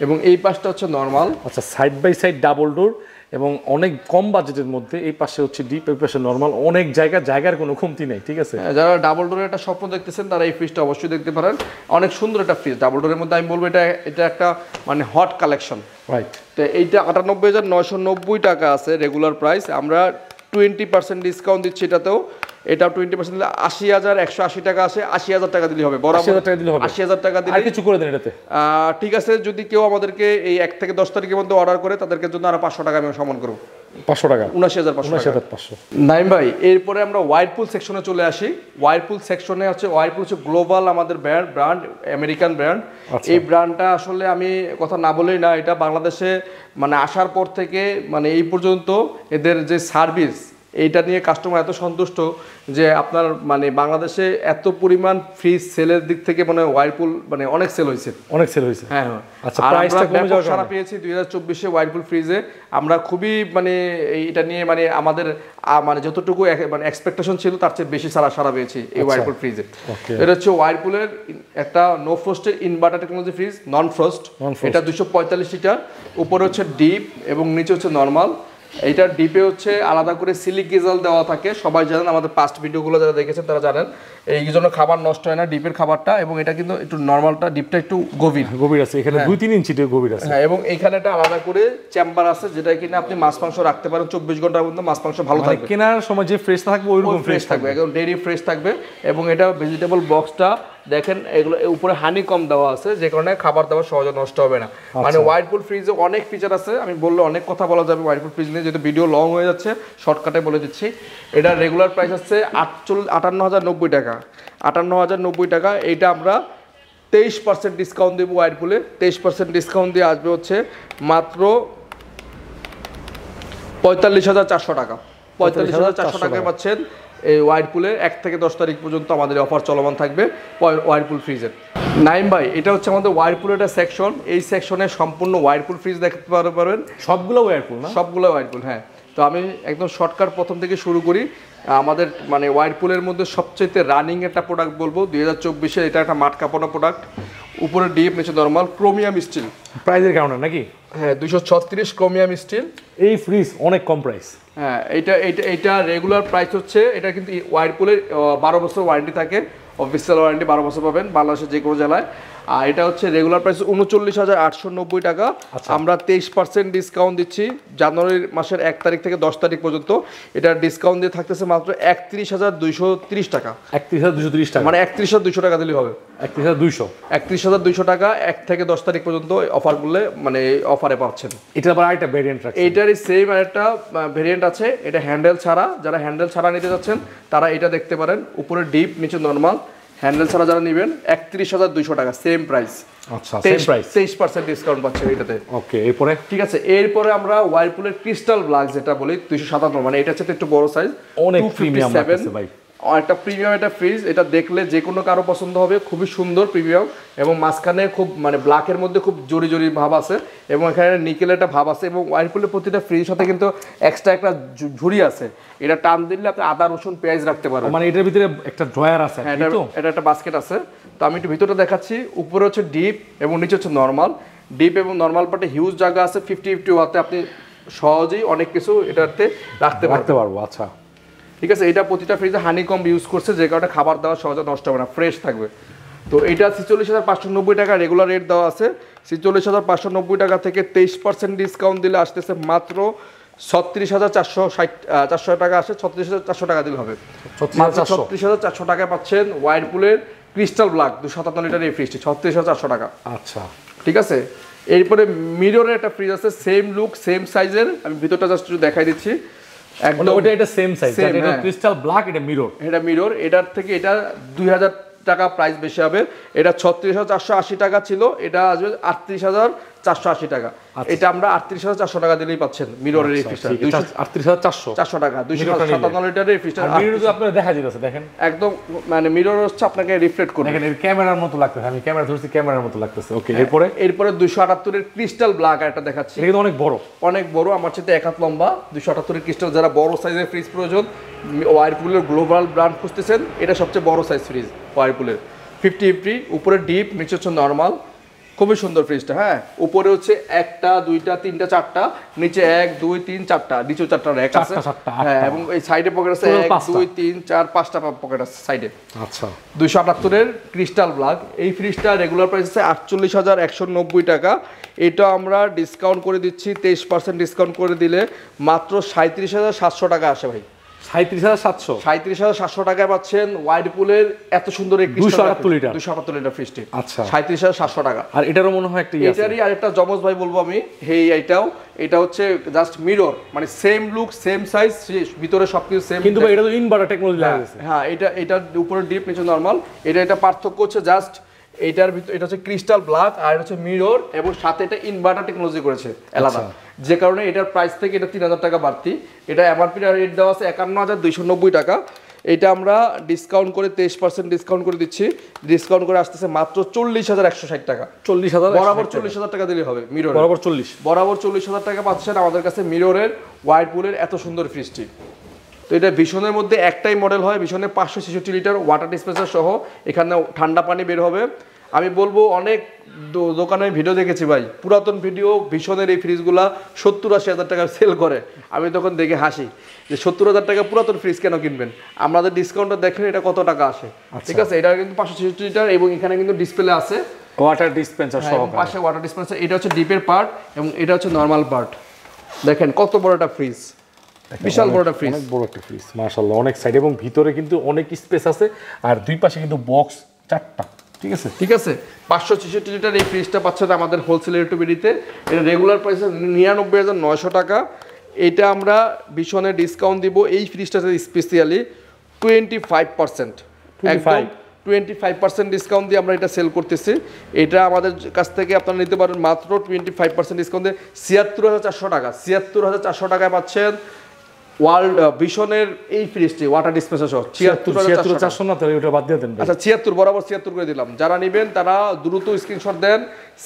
এবং এই পাশটা হচ্ছে নরমাল। আচ্ছা, side by side double door এবং অনেক কম বাজেটের মধ্যে। এই পাশে হচ্ছে ডিপ, এই পাশে নরমাল, অনেক জায়গার কোনো কমতি নেই। ঠিক আছে, যারা ডাবল ডোরের একটা স্বপ্ন দেখতেছেন তারা এই ফ্রিজটা অবশ্যই দেখতে পারেন। অনেক সুন্দর একটা ফ্রিজ ডাবল ডোরের মধ্যে। আমি বলবো এটা একটা মানে হট কালেকশন। রাইট, তো এইটা 98,990 টাকা আছে রেগুলার প্রাইস। আমরা 20% ডিসকাউন্ট দিচ্ছি এটাতেও। এটাও 20% দিলে 80,180 টাকা আসে। 80,000 টাকা দিলে হবে, বরাবর 80,000 টাকা দিলে হবে। 80,000 টাকা দিলে আর কিছু করে দেন এটাতে। ঠিক আছে, যদি কেউ আমাদেরকে এই 1 থেকে 10 তারিখের মধ্যে অর্ডার করে তাদেরকে জন্য আরো 500 টাকা আমি সমান করবো। 500 টাকা, 79,500। নাইম ভাই এরপরে আমরা ওয়াইরপুল সেকশনে চলে আসি। ওয়াইরপুল সেকশনে হচ্ছে ওয়াইরপুল হচ্ছে গ্লোবাল আমাদের ব্র্যান্ড, আমেরিকান ব্র্যান্ড। এই ব্র্যান্ডটা আসলে আমি কথা না বলেই না, এটা বাংলাদেশে মানে আসার পর থেকে মানে এই পর্যন্ত এদের যে সার্ভিস, এইটা নিয়ে কাস্টমার এত সন্তুষ্ট যে আপনার মানে বাংলাদেশে এত পরিমাণ ফ্রিজ সেলের দিক থেকে মানে ওয়াইরপুল মানে অনেক সেল হয়েছে, অনেক সেল হয়েছে। হ্যাঁ আচ্ছা, প্রাইসটা কমে যাওয়ার সারা পেয়েছি 2024-এ ওয়াইরপুল ফ্রিজে। আমরা খুবই মানে এটা নিয়ে মানে আমাদের মানে যতটুকু মানে এক্সপেকটেশন ছিল তার চেয়ে বেশি সারা পেয়েছি এই ওয়াইরপুল ফ্রিজে। এটা হচ্ছে ওয়াইরপুলের একটা নো ফ্রস্টের inverter technology fridge, non frost. এটা 245 লিটার, উপরে হচ্ছে ডিপ এবং নিচে হচ্ছে নর্মাল। এইটার ডিপে হচ্ছে আলাদা করে সিলিক গেজাল দেওয়া থাকে, সবাই জানেন, আমাদের পাস্ট ভিডিওগুলো যারা দেখেছেন তারা জানেন। এই জন্য খাবার নষ্ট হয় না ডিপের খাবারটা। এবং এটা কিন্তু একটু নর্মালটা ডিপটা একটু গভীর আছে, এখানে 2-3 ইঞ্চিতে গভীর আছে। হ্যাঁ এবং এখানে একটা আলাদা করে চেম্বার আছে যেটা কিনা আপনি মাছ মাংস রাখতে পারেন 24 ঘন্টার মধ্যে, মাছ মাংস ভালো থাকবে। কেনার সময় যে ফ্রেশ থাকবে ওইরকম ফ্রেশ থাকবে, একদম ডেইলি ফ্রেশ থাকবে। এবং এটা ভেজিটেবল বক্সটা দেখেন, এগুলো উপরে হানি কম দেওয়া আছে যে কারণে খাবার দাবার সহজে নষ্ট হবে না। মানে ওয়াইরপুল ফ্রিজে অনেক ফিচার আছে, আমি বললে অনেক কথা বলা যাবে ওয়াইরপুল ফ্রিজ নিয়ে, যেহেতু ভিডিও লং হয়ে যাচ্ছে শর্টকাটে বলে দিচ্ছি। এটা রেগুলার প্রাইস হচ্ছে 58,090 টাকা। 58,090 টাকা। এইটা আমরা 23% ডিসকাউন্ট দেবো ওয়াইরপুলে। 23% ডিসকাউন্ট দিয়ে আসবে হচ্ছে মাত্র 45,400 টাকা। 45,400 টাকায় পাচ্ছেন এই ওয়াইরপুলে। 1 থেকে 10 তারিখ পর্যন্ত আমাদের অফার চলমান থাকবে ওয়াইরপুল ফ্রিজের। নাইম ভাই এটা হচ্ছে আমাদের ওয়াইরপুলের একটা সেকশন। এই সেকশনে সম্পূর্ণ ওয়াইরপুল ফ্রিজ দেখতে পারবেন। সবগুলো ওয়াইরপুল না? সবগুলো ওয়াইরপুল, হ্যাঁ। তো আমি একদম শর্টকাট প্রথম থেকে শুরু করি। আমাদের মানে ওয়াইরপুলের মধ্যে সবচেয়ে রানিং একটা প্রোডাক্ট বলবো 2024-এ। এটা একটা মাঠ কাঁপানো প্রোডাক্ট, উপরে ডিপ নিচে নর্মাল, ক্রোমিয়াম স্টিল। প্রাইসের কারণে নাকি? হ্যাঁ 236 ক্রোমিয়াম স্টিল। এই ফ্রিজ অনেক কম প্রাইস। হ্যাঁ এইটা রেগুলার প্রাইস হচ্ছে, এটা কিন্তু ওয়াইরপুলের 12 বছর ওয়ারেন্টি থাকে, অফিসিয়াল ওয়ারেন্টি 12 বছর পাবেন বাংলাদেশের যে কোনো জেলায়। আর এটা হচ্ছে রেগুলার প্রাইস 39,890 টাকা। আমরা 23% ডিসকাউন্ট দিচ্ছি জানুয়ারি মাসের 1 তারিখ থেকে 10 তারিখ পর্যন্ত। এটার ডিসকাউন্ট দিয়ে থাকতেছে মাত্র 31,230 টাকা। 31,230 টাকা, মানে 31,200 টাকা দিলেই হবে। 31,200 টাকা 1 থেকে 10 তারিখ পর্যন্ত অফার করলে মানে অফারে পাচ্ছেন। এটা আবার আরেকটা ভেরিয়েন্ট আছে, এইটারই সেম আরেকটা ভেরিয়েন্ট আছে। এটা হ্যান্ডেল ছাড়া, যারা হ্যান্ডেল ছাড়া নিতে যাচ্ছেন তারা এটা দেখতে পারেন। উপরে ডিপ নিচে নর্মাল, হ্যান্ডেল ছাড়া যারা নেবেন 31,200 টাকা, সেম প্রাইস। আচ্ছা, সেম প্রাইস, 23% ডিসকাউন্ট পাচ্ছেন এটাতে। ওকে, এরপরে ঠিক আছে। এরপরে আমরা ওয়াইরপুলের ক্রিস্টাল ব্ল্যাক যেটা বলি 257, মানে এটা হচ্ছে একটু বড় সাইজ, অনেক প্রিমিয়াম লাগছে ভাই। একটা প্রিমিয়াম একটা ফ্রিজ। এটা দেখলে যে কোনো কারো পছন্দ হবে, খুবই সুন্দর প্রিমিয়াম। এবং মাঝখানে খুব মানে ব্ল্যাকের মধ্যে খুব জরি ভাব আছে এবং এখানে নিকেলের একটা ভাব আছে। এবং ওয়াইরপুলের প্রতিটা ফ্রিজের সাথে কিন্তু এক্সট্রা একটা ঝুড়ি আছে, এটা টান দিলে আপনি আদা রসুন পেঁয়াজ রাখতে পারবেন। মানে এটার ভিতরে একটা ড্রয়ার আছে, এটা একটা বাস্কেট আছে। তো আমি একটু ভিতরটা দেখাচ্ছি। উপরে হচ্ছে ডিপ এবং নিচে হচ্ছে নর্মাল। ডিপ এবং নর্মাল পার্টে হিউজ জায়গা আছে, 50-50 হাতে আপনি সহজেই অনেক কিছু এটাতে রাখতে পারবো। আচ্ছা ঠিক আছে। এটা প্রতিটা ফ্রিজে হানিকম ইউজ করছে যে কারণে খাবার দাবার সহজে নষ্ট হবে না, ফ্রেশ থাকবে। তো এটা 46,590 টাকা রেগুলার রেট দেওয়া আছে। 46,590 টাকা থেকে 23% ডিসকাউন্ট দিলে আসতেছে মাত্র 36,460 টাকা আসে। 36,400 টাকা দিলে হবে। 36,400 টাকায় পাচ্ছেন ওয়াইরপুলের ক্রিস্টাল ব্ল্যাক 257 লিটার এই ফ্রিজটি, 36,400 টাকা। আচ্ছা ঠিক আছে। এরপরে মিররের একটা ফ্রিজ আছে, সেম লুক সেম সাইজের। আমি ভিতরটা জাস্ট একটু দেখাই দিচ্ছি। একদম এটা সেম সাইজ, এটা ক্রিস্টাল ব্ল্যাক, এটা মিরর। এটা মিরর। এটার থেকে এটা টাকা প্রাইস বেশি হবে। এটা 36,480 টাকা ছিল, এটা আসবে 38,480 টাকা। এটা আমরা 38,400 টাকা দিলেই পাচ্ছেন মিররের এই ফ্রিজটা। 38,400 টাকা 257 লিটারের এই ফ্রিজটা। মিরর তো আপনারা দেখা যাচ্ছে, দেখেন একদম মানে মিরর হচ্ছে আপনাকে রিফ্লেক্ট করবে, দেখেন এর ক্যামেরার মতো লাগতেছে, আমি ক্যামেরা ধরছি ক্যামেরার মতো লাগতেছে। ওকে, এরপরে 278 এর ক্রিস্টাল ব্ল্যাক একটা দেখাচ্ছি। এটা কিন্তু অনেক বড়, আমার সাথে এক হাত লম্বা 278 এর ক্রিস্টাল। যারা বড় সাইজের ফ্রিজ প্রয়োজন, ওয়ারপুলের গ্লোবাল ব্র্যান্ড খুঁজতেছেন, এটা সবচেয়ে বড় সাইজ ফ্রিজ ওয়ারপুলের। 50/50, উপরে ডিপ, নিচে হচ্ছে নর্মাল। খুবই সুন্দর ফ্রিজটা। হ্যাঁ, উপরে হচ্ছে 1টা 2টা 3টা 4টা, নিচে 1 2 3 4টা, নিচেও 4টা র‍্যাক আছে। হ্যাঁ, এবং এই সাইডে পকেট আছে 1 2 3 4 5টা পকেট আছে সাইডে। আচ্ছা, 278 এর ক্রিস্টাল ব্ল্যাক এই ফ্রিজটা রেগুলার প্রাইস আছে 48,190 টাকা। এটা আমরা ডিসকাউন্ট করে দিচ্ছি, 23% ডিসকাউন্ট করে দিলে মাত্র 37,700 টাকা আসে ভাই। 37,700 টাকায় পাচ্ছেন ওয়াইডপুলের এত সুন্দর এই 278 লিটার ফ্রিজটি। আচ্ছা, 37,700 টাকা। আর এটারও মনে হয় একটা এটারই আরেকটা জমজ ভাই বলবো আমি, এটা হচ্ছে জাস্ট মিরর, মানে সেম লুক সেম সাইজ, ভিতরে সবকিছু সেম, কিন্তু ভাই এটা তো ইনভার্টার টেকনোলজি লাগা আছে। হ্যাঁ, এটা উপরে ডিপ, নিচে নরমাল। এটা পার্থক্য হচ্ছে জাস্ট এটার ভিতর, এটা হচ্ছে ক্রিস্টাল ব্ল্যাক আর এটা হচ্ছে মিরর, এবং সাথে এটা ইনভার্টার টেকনোলজি করেছে আলাদা, যে কারণে এটার প্রাইস থেকে এটা 3,000 টাকা বাড়তি। এটা এমআরপি রেট দেওয়া আছে 51,290 টাকা। এটা আমরা ডিসকাউন্ট করে 23% ডিসকাউন্ট করে দিচ্ছি। ডিসকাউন্ট করে আসতেছে মাত্র 40,160 টাকা। 40,000 বরাবর 40,000 টাকা দিলে হবে। মিরর বরাবর 40,000 টাকা পাচ্ছেন আমাদের কাছে মিররের ওয়াইরপুলের এত সুন্দর ফ্রিজটি। তো এটা ভীষণের মধ্যে একটাই মডেল হয়, ভীষণের 566 লিটার ওয়াটার ডিসপেন্সার সহ। এখানে ঠান্ডা পানি বের হবে। আমি বলবো অনেক দোকানে ভিডিও দেখেছি ভাই, পুরাতন ভিডিও, ভীষণের এই ফ্রিজগুলা 70-80 হাজার টাকা সেল করে। আমি তখন দেখে হাসি যে 70,000 টাকা পুরাতন ফ্রিজ কেন কিনবেন? আমাদের ডিসকাউন্টটা দেখেন এটা কত টাকা আসে। ঠিক আছে, এটা কিন্তু 566 লিটার, এবং এখানে কিন্তু ডিসপ্লে আছে ওয়াটার ডিসপেন্সার সহ, পাশে ওয়াটার ডিসপেন্সার। এটা হচ্ছে ডিপের পার্ট এবং এটা হচ্ছে নরমাল পার্ট। দেখেন কত বড় একটা ফ্রিজ, বিশাল বড় একটা ফ্রিজ, অনেক বড় একটা ফ্রিজ মাশাআল্লাহ, অনেক সাইড এবং ভিতরে কিন্তু অনেক স্পেস আছে, আর দুই পাশে কিন্তু বক্স 4টা। ঠিক আছে 566 লিটার এই ফ্রিজটা পাচ্ছেন আমাদের হোলসেল রেটবিডিতে। এটা রেগুলার প্রাইস 99,900 টাকা। এটা আমরা ভীষণে ডিসকাউন্ট দিব এই ফ্রিজটাতে স্পেশালি 25%, একদম 25% ডিসকাউন্ট দিয়ে আমরা এটা সেল করতেছি। এটা আমাদের কাছ থেকে আপনারা নিতে পারেন মাত্র 25% ডিসকাউন্ট দিয়ে 76,400 টাকা। 76,400 টাকায় পাচ্ছেন ওয়ার্ল্ড ভীষণের এই ফ্রিজটি ওয়াটার ডিসপেন্সার সহ। 76,400 না, তাহলে ওটা বাদ দিয়ে দেন। আচ্ছা, 76 বরাবর 76 করে দিলাম। যারা নেবেন তারা দ্রুত স্ক্রিনশট দেন।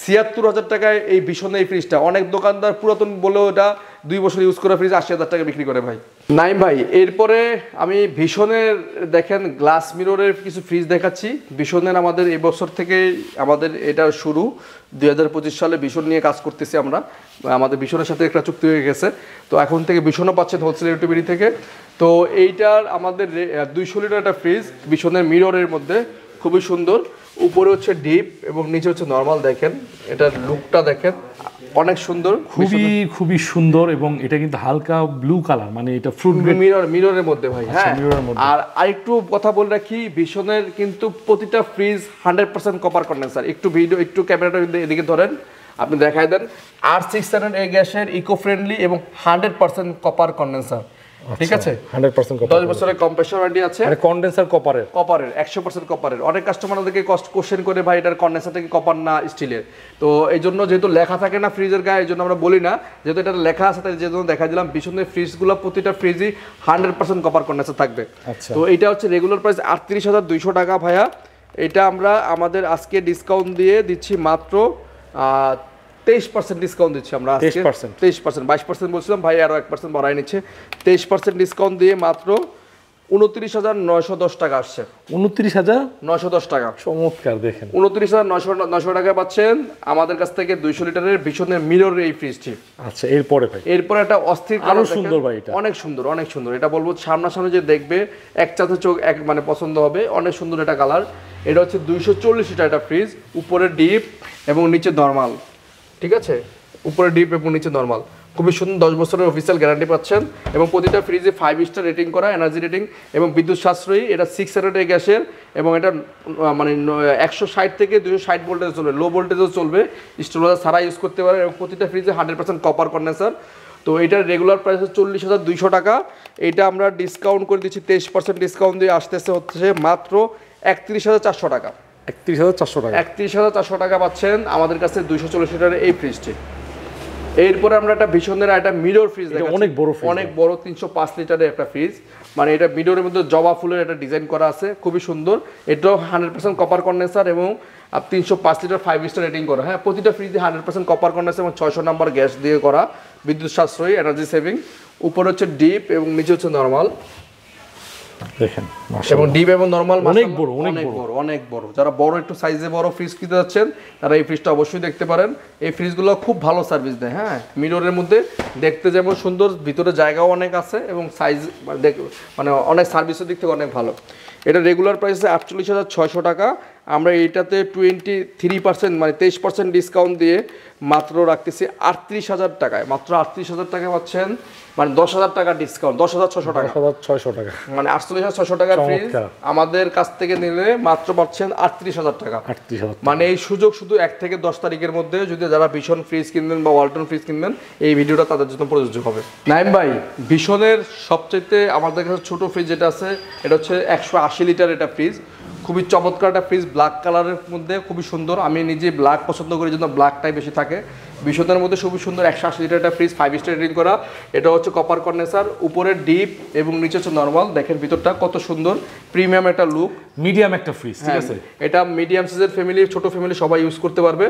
76,000 টাকায় এই ভীষণের এই ফ্রিজটা। অনেক দোকানদার পুরাতন বলেও এটা 2 বছর ইউজ করা ফ্রিজ 80,000 টাকা বিক্রি করে ভাই। নাইম ভাই, এরপরে আমি ভীষণের দেখেন গ্লাস মিররের কিছু ফ্রিজ দেখাচ্ছি। ভীষণের আমাদের এবছর থেকে আমাদের এটা শুরু, 2025 সালে ভীষণ নিয়ে কাজ করতেছি আমরা। আমাদের ভীষণের সাথে একটা চুক্তি হয়ে গেছে, তো এখন থেকে ভীষণও পাচ্ছেন হোলসেল রেটবিডি থেকে। তো এইটার আমাদের 200 লিটার একটা ফ্রিজ ভীষণের মিররের মধ্যে, খুবই সুন্দর। উপরে হচ্ছে ডিপ এবং নিচে হচ্ছে নরমাল। দেখেন এটার লুকটা দেখেন, অনেক সুন্দর, খুবই সুন্দর, এবং এটা কিন্তু হালকা ব্লু কালার, মানে এটা ফ্রুট মিররের মধ্যে ভাই। হ্যাঁ, আর আরেকটু কথা বলে রাখি, ভীষণের কিন্তু প্রতিটা ফ্রিজ 100% কপার কন্ডেন্সার। একটু ক্যামেরাটা এদিকে ধরেন, আপনি দেখাই দেন। R600 গ্যাসের ইকো ফ্রেন্ডলি এবং 100% কপার কন্ডেন্সার। ঠিক আছে, 100% কপার, 10 বছরের কম্প্রেসর ওয়ারেন্টি আছে। আর কন্ডেন্সার কপারের 100% কপারের। অনেক কাস্টমার আমাদেরকে কোশ্চেন করে ভাই এটার কন্ডেন্সারটা কি কপার না স্টিলের। তো এই জন্য যেহেতু লেখা থাকে না ফ্রিজের গায়ে, এই জন্য আমরা বলি না। যেহেতু এটা লেখা আছে তাই যে জন্য দেখা দিলাম। ভীষণের ফ্রিজগুলো প্রতিটা ফ্রিজই 100% কপার কন্ডেন্সার থাকবে। তো এটা হচ্ছে রেগুলার প্রাইস 38,200 টাকা ভাইয়া। এটা আমরা আমাদের আজকে ডিসকাউন্ট দিয়ে দিচ্ছি মাত্র 23% ডিসকাউন্ট দিচ্ছি আমরা আজকে। 23%, 22% বলছিলাম ভাই, আরো 1% বাড়াই নিচ্ছে। 23% ডিসকাউন্ট দিয়ে মাত্র 29,910 টাকা আসছে। 29,910 টাকা। চমৎকার, দেখেন 29,900 টাকা পাচ্ছেন আমাদের কাছ থেকে 200 লিটারের ভীষণের মিরর এই ফ্রিজটি। আচ্ছা, এরপরে ভাই, এরপরে একটা অস্থির, আরো সুন্দর ভাই, এটা অনেক সুন্দর। এটা বলবো সামনাসামনি যে দেখবে এক চাতে চোখ এক মানে পছন্দ হবে। অনেক সুন্দর এটা কালার। এটা হচ্ছে 240 লিটার একটা ফ্রিজ, উপরে ডিপ এবং নিচে নরমাল। ঠিক আছে, উপরে ডিপ এবং নিচে নরমাল, খুবই সুন্দর। 10 বছরের অফিসিয়াল গ্যারান্টি পাচ্ছেন, এবং প্রতিটা ফ্রিজে 5 স্টার রেটিং করা, এনার্জি রেটিং এবং বিদ্যুৎ সাশ্রয়ী। এটা 600 গ্যাসের, এবং এটা মানে 160 থেকে 260 ভোল্টেজ চলবে, লো ভোল্টেজও চলবে, স্টোরেজ ছাড়া ইউজ করতে পারে। এবং প্রতিটা ফ্রিজে 100% কপার কন্ডেন্সার। তো এটার রেগুলার প্রাইস হচ্ছে 40,200 টাকা। এটা আমরা ডিসকাউন্ট করে দিচ্ছি, 23% ডিসকাউন্ট দিয়ে আসতেছে হচ্ছে মাত্র 31,400 টাকা। 31,400 টাকা। 31,400 টাকা পাচ্ছেন আমাদের কাছে 240 লিটারের এই ফ্রিজটি। এরপরে আমরা একটা ভীষণের একটা মিরর ফ্রিজ দেখাচ্ছি, অনেক বড় ফ্রিজ, অনেক বড় 305 লিটারের একটা ফ্রিজ। মানে এটা মিররের মধ্যে জবা ফুলের একটা ডিজাইন করা আছে, খুবই সুন্দর। এটাও 100% কপার কন্ডেন্সার এবং 305 লিটার 5 স্টার রেটিং করা। হ্যাঁ, প্রতিটা ফ্রিজে 100% কপার কন্ডেন্সার এবং 600 নাম্বার গ্যাস দিয়ে করা, বিদ্যুৎ সাশ্রয়ী, এনার্জি সেভিং। উপরে হচ্ছে ডিপ এবং নিচে হচ্ছে নরমাল। দেখেন এবং ডিপ এবং নরমাল অনেক বড়, অনেক বড়। যারা বড় একটু সাইজে বড় ফ্রিজ কিনতে যাচ্ছেন তারা এই ফ্রিজটা অবশ্যই দেখতে পারেন। এই ফ্রিজগুলো খুব ভালো সার্ভিস দেয়। হ্যাঁ, মিররের মধ্যে দেখতে যেমন সুন্দর, ভিতরে জায়গাও অনেক আছে এবং সাইজ মানে অনেক সার্ভিসের দিক থেকে অনেক ভালো। এটা রেগুলার প্রাইস আছে 48,600 টাকা। আমরা এইটাতে 23% মানে 23% ডিসকাউন্ট দিয়ে মাত্র রাখতেছি 38,000 টাকায়। মাত্র 38,000 টাকায় পাচ্ছেন, মানে 10,000 টাকা ডিসকাউন্ট, 10,600 টাকা, 10,600 টাকা, মানে 48,600 টাকার ফ্রিজ আমাদের কাছ থেকে নিলে মাত্র পাচ্ছেন 38,000 টাকা। 38,000। মানে এই সুযোগ শুধু 1 থেকে 10 তারিখের মধ্যে, যদি যারা ভীষণ ফ্রিজ কিনবেন বা ওয়ালটন ফ্রিজ কিনবেন, এই ভিডিওটা তাদের জন্য প্রযোজ্য হবে। নাইম ভাই, ভীষণের সবচেয়ে আমাদের কাছে ছোট ফ্রিজ যেটা আছে এটা হচ্ছে 180 লিটার এটা ফ্রিজ। খুবই চমৎকার একটা ফ্রিজ, ব্ল্যাক কালারের মধ্যে খুবই সুন্দর। আমি নিজে ব্ল্যাক পছন্দ করি, জন্য ব্ল্যাকটাই বেশি থাকে। ভীষণের মধ্যে খুবই সুন্দর 180 লিটার একটা ফ্রিজ, 5 স্টার রেটিং করা। এটা হচ্ছে কপার কন্ডেন্সার, উপরে ডিপ এবং নিচে হচ্ছে নরমাল। দেখেন ভিতরটা কত সুন্দর, প্রিমিয়াম একটা লুক। মিডিয়াম একটা ফ্রিজ, ঠিক আছে। এটা মিডিয়াম সাইজের ফ্যামিলি, ছোট ফ্যামিলি সবাই ইউজ করতে পারবে।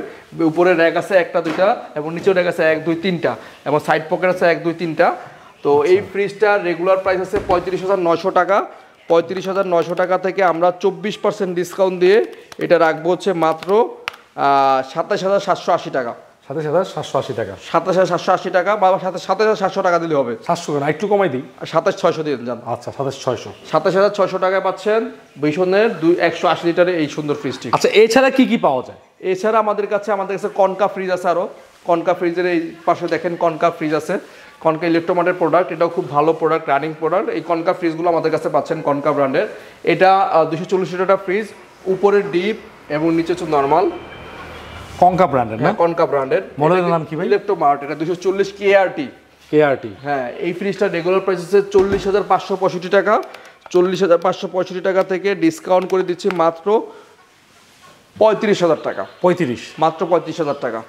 উপরে র্যাক আছে 1টা 2টা এবং নিচেও র্যাক আছে 1 2 3টা এবং সাইড পকেট আছে 1 2 3টা। তো এই ফ্রিজটার রেগুলার প্রাইস আছে 35,900 টাকা। 35,900 টাকা থেকে আমরা 24% ডিসকাউন্ট দিয়ে এটা রাখবো হচ্ছে মাত্র 27,780 টাকা। 27,780 টাকা, 27,780 টাকা বা 27,700 টাকা দিলে হবে। 700 কেন, একটু কমাই দিই। 27,600 দিয়ে যান। আচ্ছা, 27,600। 27,600 টাকায় পাচ্ছেন ভীষণের 180 লিটারের এই সুন্দর ফ্রিজটি। আচ্ছা, এছাড়া কি কি পাওয়া যায়? এছাড়া আমাদের কাছে কনকা ফ্রিজ আছে আরও। কনকা ফ্রিজের এই পাশে দেখেন কনকা ফ্রিজ আছে, কনকা ইলেকট্রোমার্টের প্রোডাক্ট। এটাও খুব ভালো প্রোডাক্ট, রানিং প্রোডাক্ট। এই কনকা ফ্রিজগুলো আমাদের কাছে পাচ্ছেন কনকা ব্র্যান্ডের। এটা 240 লিটার ফ্রিজ, উপরে ডিপ এবং নিচে হচ্ছে নরমাল। কনকা ব্র্যান্ডের না? কনকা ব্র্যান্ডের। মডেলের নাম কি ভাই? ইলেকট্রোমার্ট, এটা 240 কেআরটি। হ্যাঁ, এই ফ্রিজটা রেগুলার প্রাইস আছে 40,565 টাকা। 40,565 টাকা থেকে ডিসকাউন্ট করে দিচ্ছি মাত্র 35,000 টাকা। 35, মাত্র 35,000 টাকা।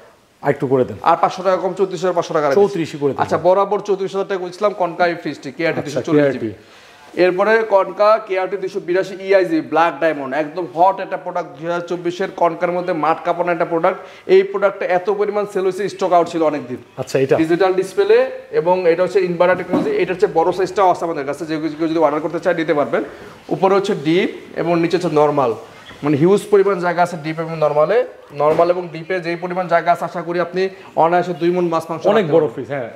একটু করে দেন। আর 500 টাকা কম, 34,500 টাকা। 34 করে দেন। আচ্ছা, বরাবর 34,000 টাকা বলছিলাম কনকা এই ফ্রিজটি, কেআরটি 240 জিবি। এরপরে কনকা কেআরটি 282 ইআইজি ব্ল্যাক ডায়মন্ড, একদম হট একটা প্রোডাক্ট। 2024-এর কনকার মধ্যে মাঠ কাঁপানো একটা প্রোডাক্ট। এই প্রোডাক্টটা এত পরিমাণ সেল হয়েছে, স্টক আউট ছিল অনেকদিন। আচ্ছা, এটা ডিজিটাল ডিসপ্লে এবং এটা হচ্ছে ইনভার্টার টেকনোলজি। এটা হচ্ছে বড় সাইজটাও আছে আমাদের কাছে, যে কেউ যদি অর্ডার করতে চায় দিতে পারবেন। উপরে হচ্ছে ডিপ এবং নিচে হচ্ছে নরমাল, মানে হিউজ পরিমাণ জায়গা আছে ডিপ এবং নরমালে। নরমাল এবং ডিপে যেই পরিমাণ জায়গা আছে, আশা করি আপনি অনায়াসে 2 মণ মাছ মাংস। অনেক বড় ফ্রিজ। হ্যাঁ,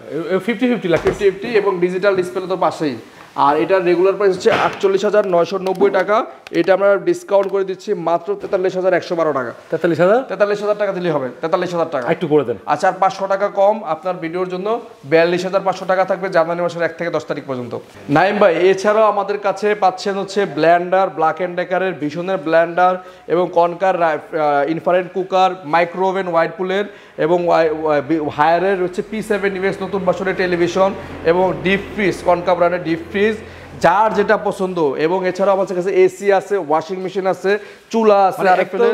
50-50 লাগে, 50-50 এবং ডিজিটাল ডিসপ্লে তো পাশেই। আর এটার রেগুলার প্রাইস হচ্ছে 48,990 টাকা। এটা আমরা ডিসকাউন্ট করে দিচ্ছি মাত্র 43,112 টাকা। 43,000 টাকা দিলেই হবে। 43,000 টাকা একটু করে দেন। আচ্ছা, আর 500 টাকা কম আপনার ভিডিওর জন্য 42,500 টাকা থাকবে জানুয়ারি মাসের 1 থেকে 10 তারিখ পর্যন্ত। নাইম ভাই, এছাড়াও আমাদের কাছে পাচ্ছেন হচ্ছে ব্লেন্ডার, ব্ল্যাক অ্যান্ড ডেকারের, ভীষণের ব্লেন্ডার এবং কনকার ইনফ্রারেড কুকার, মাইক্রোওভেন ওয়াইরপুলের এবং হায়ারের হচ্ছে P7 ইউএস নতুন বছরের টেলিভিশন এবং ডিপ ফ্রিজ, কনকা ব্র্যান্ডের ডিপ ফ্রিজ, যার যেটা পছন্দ। এবং এছাড়াও আমাদের কাছে এসি আছে, ওয়াশিং মেশিন আছে, চুলা আছে,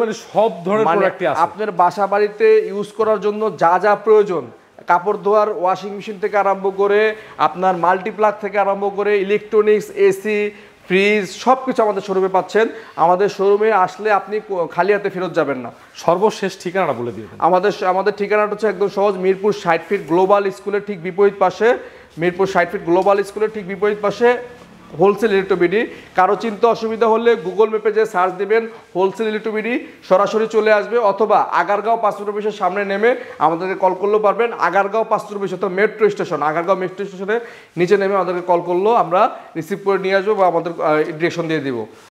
মানে সব ধরনের প্রোডাক্টই আছে। আপনার বাসা বাড়িতে ইউজ করার জন্য যা যা প্রয়োজন, কাপড় ধোয়ার ওয়াশিং মেশিন থেকে আরম্ভ করে আপনার মাল্টিপ্লাগ থেকে আরম্ভ করে ইলেকট্রনিক্স, এসি, ফ্রিজ, সব কিছু আমাদের শোরুমে পাচ্ছেন। আমাদের শোরুমে আসলে আপনি খালি হাতে ফেরত যাবেন না। সর্বশেষ ঠিকানাটা বলে দিয়ে দেন। আমাদের ঠিকানাটা হচ্ছে একদম সহজ, মিরপুর 60 ফিট গ্লোবাল স্কুলের ঠিক বিপরীত পাশে। মিরপুর 60 ফিট গ্লোবাল স্কুলের ঠিক বিপরীত পাশে হোলসেল ইলেকট্রোবিডি। কারো চিন্তা অসুবিধা হলে গুগল ম্যাপে যে সার্চ দিবেন হোলসেল ইলেকট্রোবিডি, সরাসরি চলে আসবে। অথবা আগারগাঁও পাঁচপুর অফিসের সামনে নেমে আমাদেরকে কল করলেও পারবেন। আগারগাঁও পাঁচপুর অফিস অর্থাৎ মেট্রো স্টেশন, আগারগাঁও মেট্রো স্টেশনে নিচে নেমে আমাদেরকে কল করলেও আমরা রিসিভ করে নিয়ে আসবো বা আমাদের ডিরেকশন দিয়ে দিব।